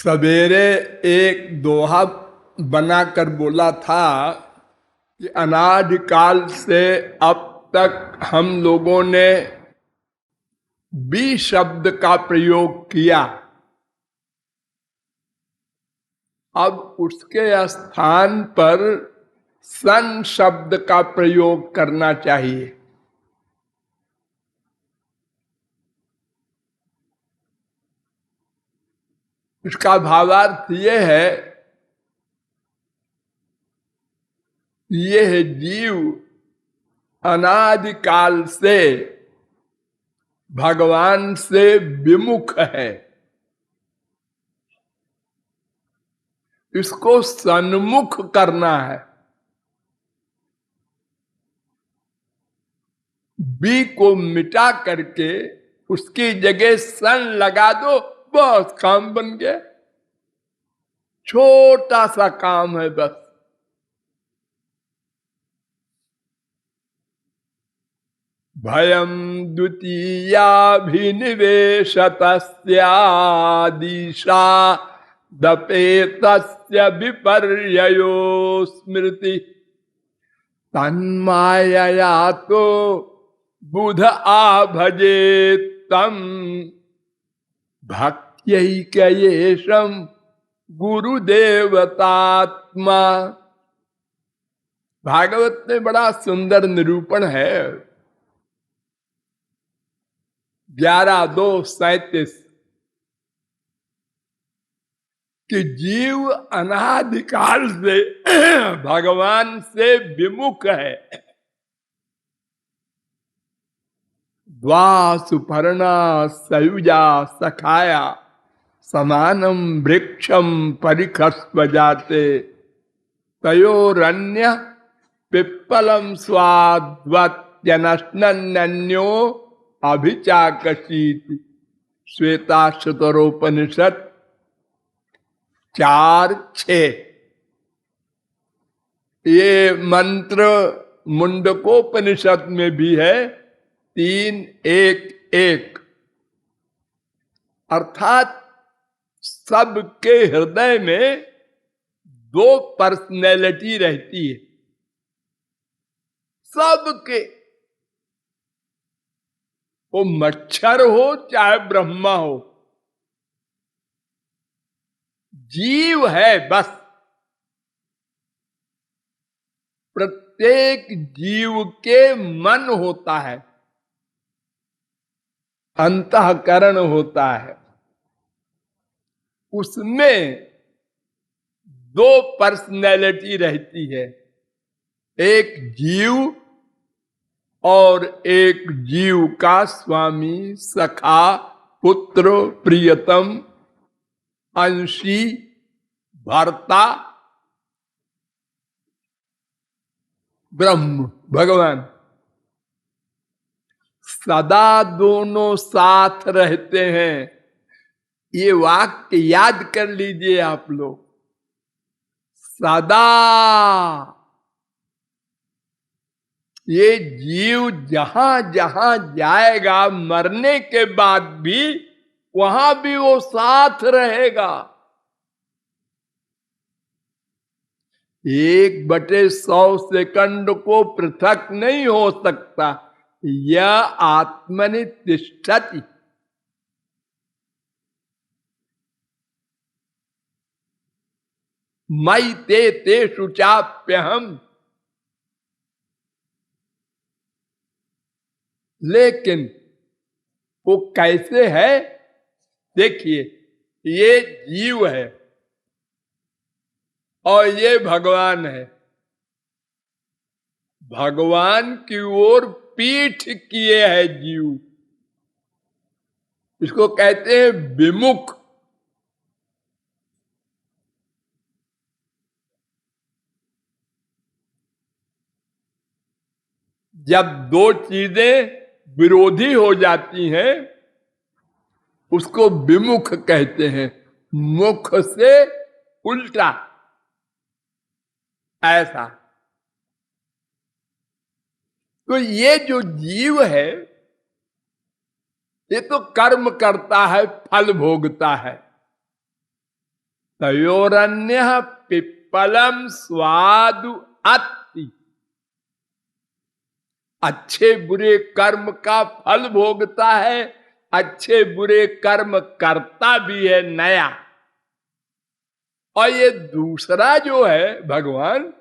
सवेरे एक दोहा बनाकर बोला था कि अनादि काल से अब तक हम लोगों ने बी शब्द का प्रयोग किया। अब उसके स्थान पर सन शब्द का प्रयोग करना चाहिए। इसका भावार्थ ये है, यह जीव अनादि काल से भगवान से विमुख है, इसको सन्मुख करना है। बी को मिटा करके उसकी जगह सन लगा दो, बस काम बन गया। छोटा सा काम है बस। भयम द्वितीयाभिनिवेशतस्यादिशा दपेतस्य विपर्ययो स्मृति तन्मायया तो बुध आभजे तम भक्त्यैकयेशम गुरुदेवतात्मा। भागवत में बड़ा सुंदर निरूपण है। 11:2:37 कि जीव अनादिकाल से भगवान से विमुख है। द्वा सुपर्णा सयुजा सखाया समानम वृक्षम परिखस्व जाते तयोरन्य पिप्पलम स्वाद्वत्यनश्नन्यो अभिचाकशीत। श्वेताश्वतरोपनिषद 4:6। ये मंत्र मुंडकोपनिषद में भी है 3:1:1। अर्थात सबके हृदय में दो पर्सनैलिटी रहती है, सबके। वो मच्छर हो चाहे ब्रह्मा हो, जीव है बस। प्रत्येक जीव के मन होता है, अंतःकरण होता है, उसमें दो पर्सनैलिटी रहती है, एक जीव और एक जीव का स्वामी, सखा, पुत्र, प्रियतम, अंशी, भर्ता, ब्रह्म भगवान। सदा दोनों साथ रहते हैं। ये वाक्य याद कर लीजिए आप लोग। सदा। ये जीव जहां जहां जाएगा मरने के बाद भी वहां भी वो साथ रहेगा। 1/100 सेकंड को पृथक नहीं हो सकता। यह आत्मनि तिष्ठति। मयि ते तेषु चाप्यहम्। लेकिन वो कैसे है देखिए, ये जीव है और ये भगवान है। भगवान की ओर पीठ किए है जीव, इसको कहते हैं विमुख। जब दो चीजें विरोधी हो जाती हैं उसको विमुख कहते हैं। मुख से उल्टा, ऐसा। तो ये जो जीव है ये तो कर्म करता है, फल भोगता है। तयोरन्य पिप्पलम स्वादु अत्ति। अच्छे बुरे कर्म का फल भोगता है, अच्छे बुरे कर्म करता भी है नया। और ये दूसरा जो है भगवान,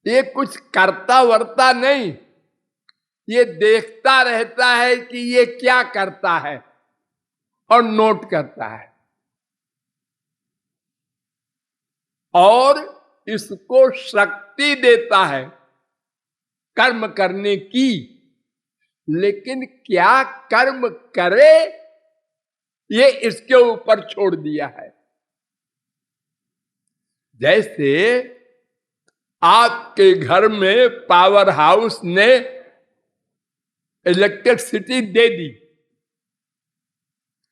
ये कुछ करता वर्ता नहीं, ये देखता रहता है कि ये क्या करता है और नोट करता है, और इसको शक्ति देता है कर्म करने की। लेकिन क्या कर्म करे ये इसके ऊपर छोड़ दिया है। जैसे आपके घर में पावर हाउस ने इलेक्ट्रिसिटी दे दी,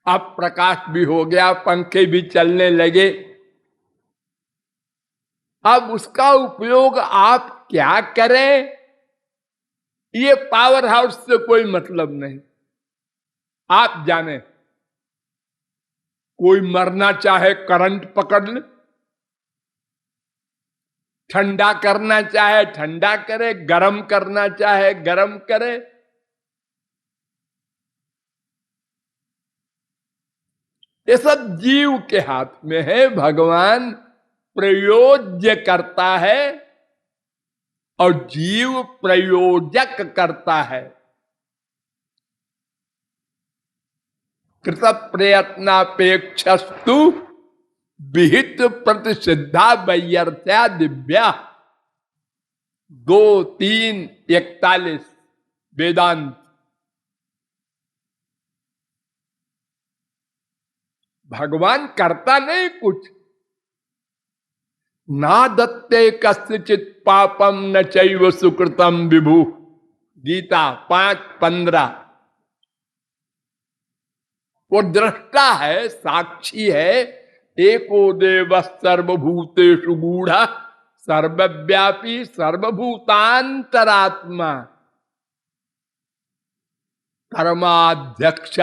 अब प्रकाश भी हो गया, पंखे भी चलने लगे। अब उसका उपयोग आप क्या करें, ये पावर हाउस से कोई मतलब नहीं। आप जाने, कोई मरना चाहे करंट पकड़ ले, ठंडा करना चाहे ठंडा करे, गरम करना चाहे गरम करे। ये सब जीव के हाथ में है। भगवान प्रयोज्य करता है और जीव प्रयोजक करता है। कृत प्रयत्नापेक्षस्तु विहित प्रतिसिद्धा वैयर्थ्या दिव्या। 2:3:41 वेदांत। भगवान करता नहीं कुछ। ना दत्ते कस्यचित् पापम न चैव सुकृतम विभु। गीता 5:15। वो दृष्टा है, साक्षी है। एको देव सर्वभूतेषु गूढ़ सर्वव्यापी सर्वभूतांतरात्मा कर्माध्यक्ष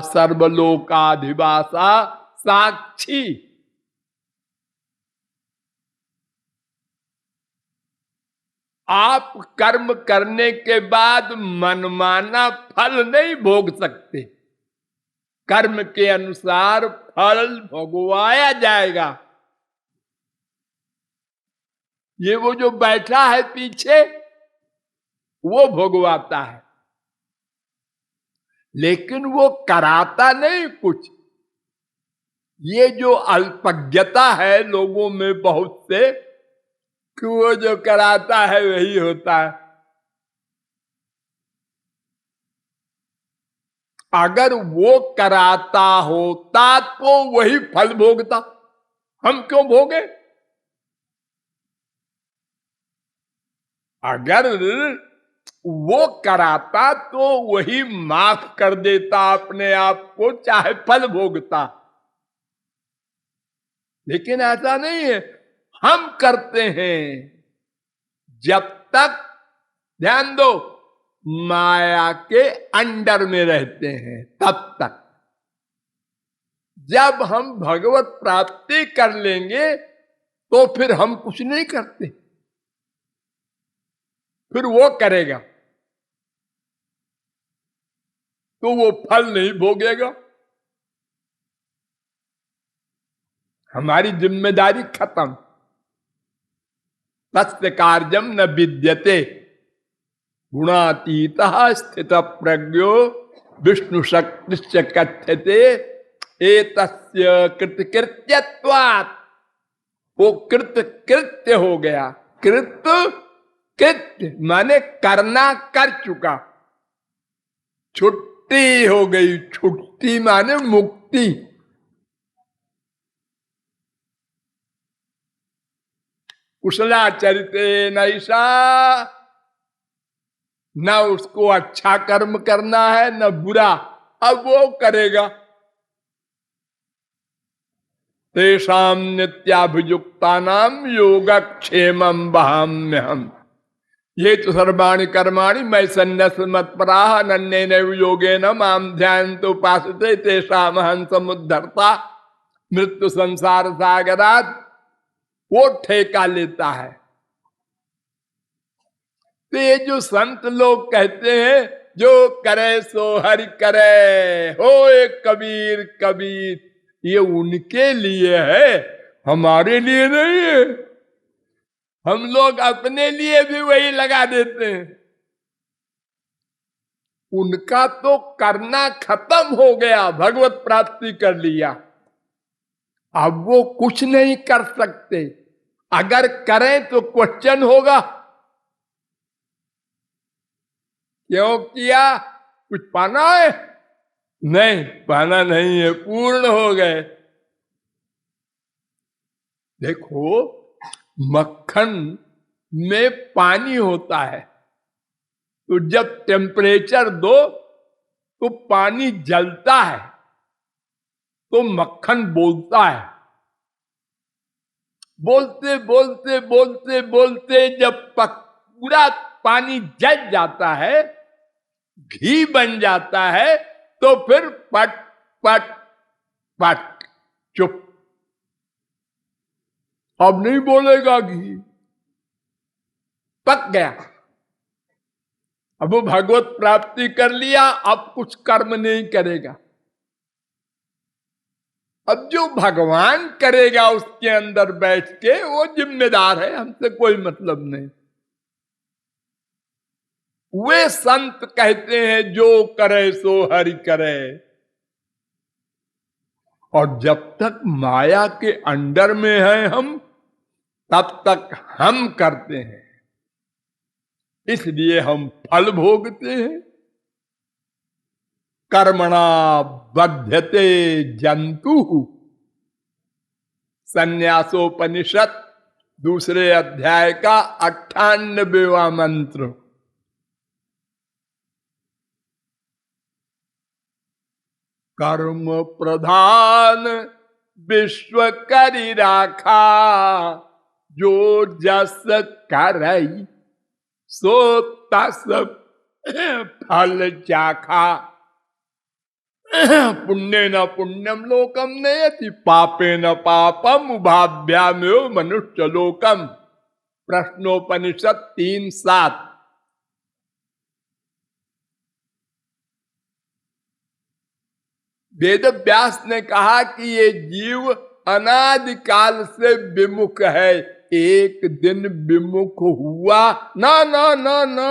सर्वलोकाधिवासा साक्षी। आप कर्म करने के बाद मनमाना फल नहीं भोग सकते। कर्म के अनुसार फल भोगवाया जाएगा। ये वो जो बैठा है पीछे, वो भोगवाता है, लेकिन वो कराता नहीं कुछ। ये जो अल्पज्ञता है लोगों में बहुत से, कि वो जो कराता है वही होता है। अगर वो कराता होता तो वही फल भोगता, हम क्यों भोगे? अगर वो कराता तो वही माफ कर देता अपने आप को, चाहे फल भोगता। लेकिन ऐसा नहीं है, हम करते हैं। जब तक, ध्यान दो, माया के अंडर में रहते हैं तब तक। जब हम भगवत प्राप्ति कर लेंगे तो फिर हम कुछ नहीं करते, फिर वो करेगा तो वो फल नहीं भोगेगा। हमारी जिम्मेदारी खत्म। तस्य कार्यम न विद्यते गुणातीतः स्थित प्रज्ञो विष्णु शक्ति कथ्यते एतस्य कृतकृत्यत्वात्। वो कृत्य हो गया। कृत्य माने करना, कर चुका। छुट्टी हो गई। छुट्टी माने मुक्ति। कुशलाचरिते नैषा। न उसको अच्छा कर्म करना है न बुरा, अब वो करेगा। तेषाम नित्याभियुक्तानाम योगक्षेमं वहाम्यहम्। ये तो सर्वाणि कर्माणि मयि सन्न्यस्य मत्पराः अनन्येनैव योगेन मां ध्यायन्तः उपासते तेषामहं समुद्धर्ता। मृत्यु संसार सागरात वो ठेका लेता है। तो ये जो संत लोग कहते हैं जो करे सो हरि करे, होए कबीर कबीर, ये उनके लिए है, हमारे लिए नहीं है। हम लोग अपने लिए भी वही लगा देते हैं। उनका तो करना खत्म हो गया, भगवत प्राप्ति कर लिया, अब वो कुछ नहीं कर सकते। अगर करें तो क्वेश्चन होगा, क्यों किया, कुछ पाना है? नहीं, पाना नहीं है, पूर्ण हो गए। देखो, मक्खन में पानी होता है, तो जब टेम्परेचर दो तो पानी जलता है, तो मक्खन बोलता है। बोलते बोलते बोलते बोलते जब पूरा पानी जल जाता है, घी बन जाता है, तो फिर पट पट पट, चुप, अब नहीं बोलेगा, घी पक गया। अब वो भगवत प्राप्ति कर लिया, अब कुछ कर्म नहीं करेगा। अब जो भगवान करेगा उसके अंदर बैठ के, वो जिम्मेदार है, हमसे कोई मतलब नहीं। वे संत कहते हैं जो करे सो हरि करे। और जब तक माया के अंडर में है हम, तब तक हम करते हैं, इसलिए हम फल भोगते हैं। कर्मणा बध्यते जंतु, संन्यासोपनिषद दूसरे अध्याय का 98वां मंत्र। कर्म प्रधान विश्व करि राखा, जो जस करई सो तस फल चाखा। पुण्य न पुण्यम लोकम नयति, पापे न पापम उभाभ्यामेव मनुष्य लोकम। प्रश्नोपनिषद 3:7। वेद व्यास ने कहा कि ये जीव अनादिकाल से विमुख है, एक दिन विमुख हुआ ना ना ना ना,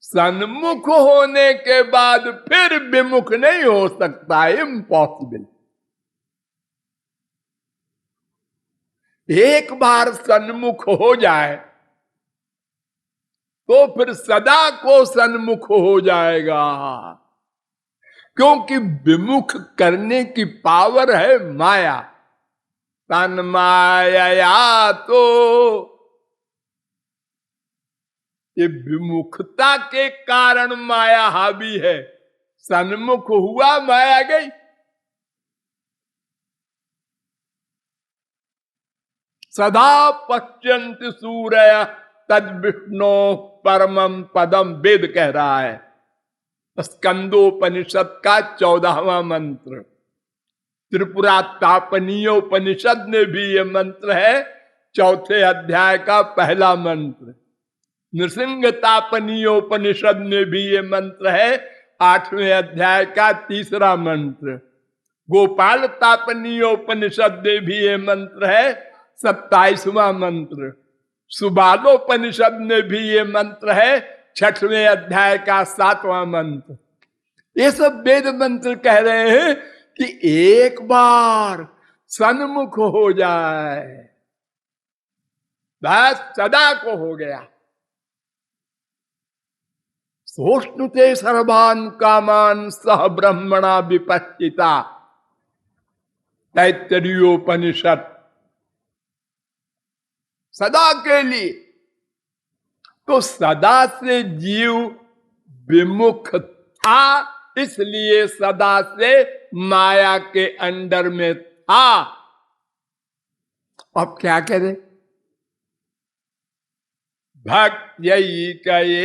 सन्मुख होने के बाद फिर विमुख नहीं हो सकता, इम्पॉसिबल। एक बार सन्मुख हो जाए तो फिर सदा को सन्मुख हो जाएगा, क्योंकि विमुख करने की पावर है माया। तन माया, तो ये विमुखता के कारण माया हावी है। सन्मुख हुआ, माया गई। सदा पश्यन्ति सूर्य तद विष्णु परमं पदम, वेद कह रहा है, स्कंदोपनिषद का 14वां मंत्र। त्रिपुरा तापनीयोपनिषद में भी ये मंत्र है, 4थे अध्याय का पहला मंत्र। नृसिंह तापनीयोपनिषद में भी ये मंत्र है, 8वें अध्याय का 3रा मंत्र। गोपाल तापनीयोपनिषद में भी ये मंत्र है, 27वां मंत्र। सुबालोपनिषद में भी ये मंत्र है, 6वें अध्याय का 7वां मंत्र। ये सब वेद मंत्र कह रहे हैं कि एक बार सन्मुख हो जाए, बस सदा को हो गया। सोष्णुते सर्वान् कामान् सह ब्रह्मणा विपश्चिता, तैत्तरीयोपनिषद। सदा के लिए, तो सदा से जीव विमुख था, इसलिए सदा से माया के अंडर में था। अब क्या करे? भक्त्यैकयेशं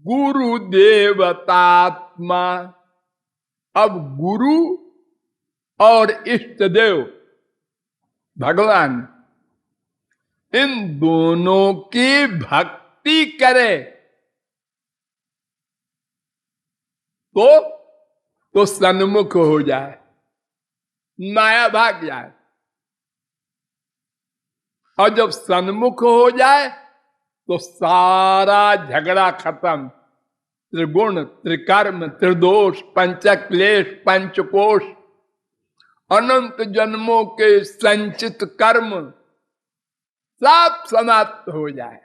गुरु देवतात्मा, अब गुरु और इष्ट देव भगवान, इन दोनों की भक्ति करे तो सन्मुख हो जाए, माया भाग जाए। और जब सन्मुख हो जाए तो सारा झगड़ा खत्म। त्रिगुण, त्रिकर्म, त्रिदोष, पंचक्लेश, पंचकोश, अनंत जन्मों के संचित कर्म सब समाप्त हो जाए,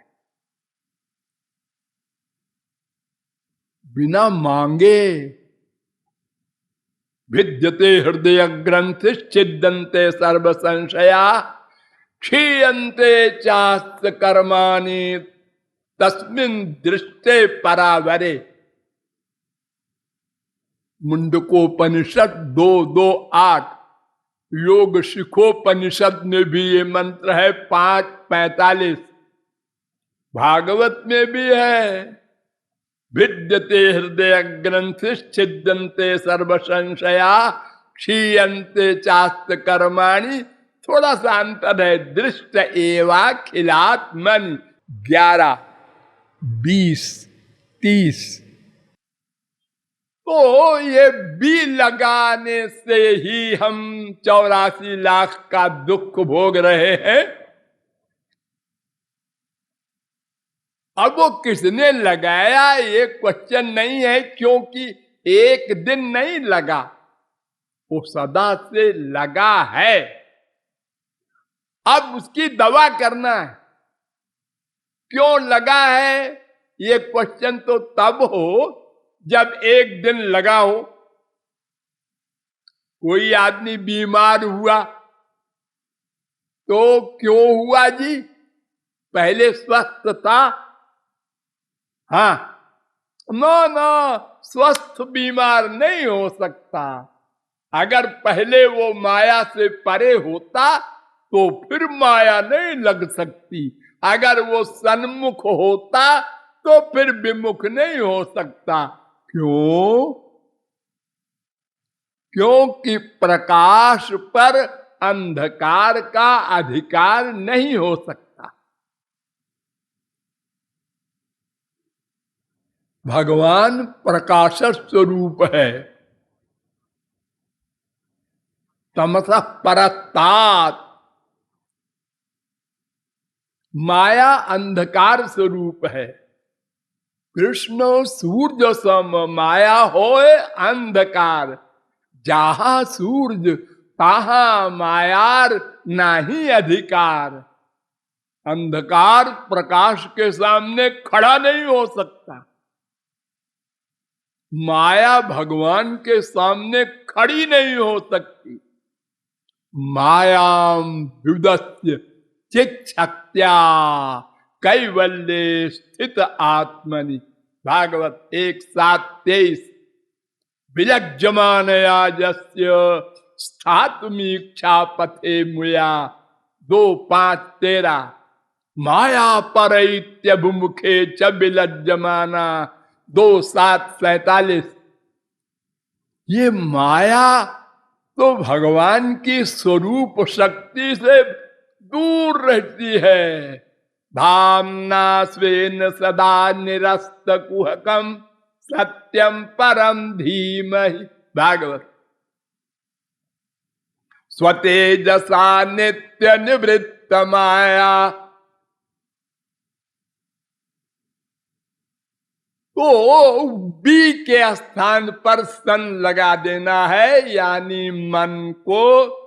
बिना मांगे। भिद्यते हृदय ग्रंथि छिद्यन्ते सर्व संशया क्षीयन्ते चास्य कर्माणि तस्मिन् दृष्टे परावरे। मुंडकोपनिषद 2:2-8, योग शिखोपनिषद में भी ये मंत्र है 5:45, भागवत में भी है। भिद्यते हृदय ग्रंथि छिद्यन्ते सर्व संशया क्षीयन्ते चास्त कर्माणि, थोड़ा सा अंतर है, दृष्ट एवाखिलात्मनि। 11, 20, 30। तो ये बी लगाने से ही हम 84 लाख का दुख भोग रहे हैं। अब वो किसने लगाया ये क्वेश्चन नहीं है, क्योंकि एक दिन नहीं लगा, वो सदा से लगा है। अब उसकी दवा करना है। क्यों लगा है ये क्वेश्चन तो तब हो जब एक दिन लगा हो। कोई आदमी बीमार हुआ तो क्यों हुआ जी? पहले स्वस्थ था। हाँ, नो, स्वस्थ बीमार नहीं हो सकता। अगर पहले वो माया से परे होता तो फिर माया नहीं लग सकती। अगर वो सन्मुख होता तो फिर विमुख नहीं हो सकता। क्यों? क्योंकि प्रकाश पर अंधकार का अधिकार नहीं हो सकता। भगवान प्रकाश स्वरूप है। तमसः परस्तात्, माया अंधकार स्वरूप है। कृष्ण सूर्य सम माया होए अंधकार, जहां सूर्य तहां मायार नहीं अधिकार। अंधकार प्रकाश के सामने खड़ा नहीं हो सकता। माया भगवान के सामने खड़ी नहीं हो सकती। मायाम व्युदस्य चिच्छक्त्या कैवल्ये स्थित आत्मनि। भागवत 1:7-23। विलज्जमानया यस्य स्थातुमीक्षा पथे मुया। 2:5-13। माया परैत्यभिमुखे च विलज्जमाना। 2:7-47। ये माया तो भगवान की स्वरूप शक्ति से दूर रहती है। धामना स्वेन सदा निरस्त कुहकम सत्यम परम धीमहि। भागवत। स्वतेजसा नित्य निवृत्त माया। तो बी के स्थान पर सन लगा देना है, यानी मन को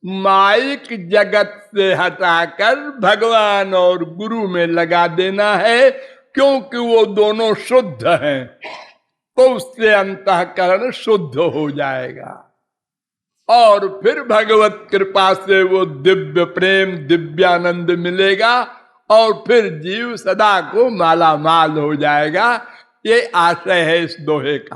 माइक जगत से हटाकर भगवान और गुरु में लगा देना है, क्योंकि वो दोनों शुद्ध हैं। तो उससे अंतःकरण शुद्ध हो जाएगा और फिर भगवत कृपा से वो दिव्य प्रेम, दिव्यानंद मिलेगा और फिर जीव सदा को माला माल हो जाएगा। ये आशय है इस दोहे का।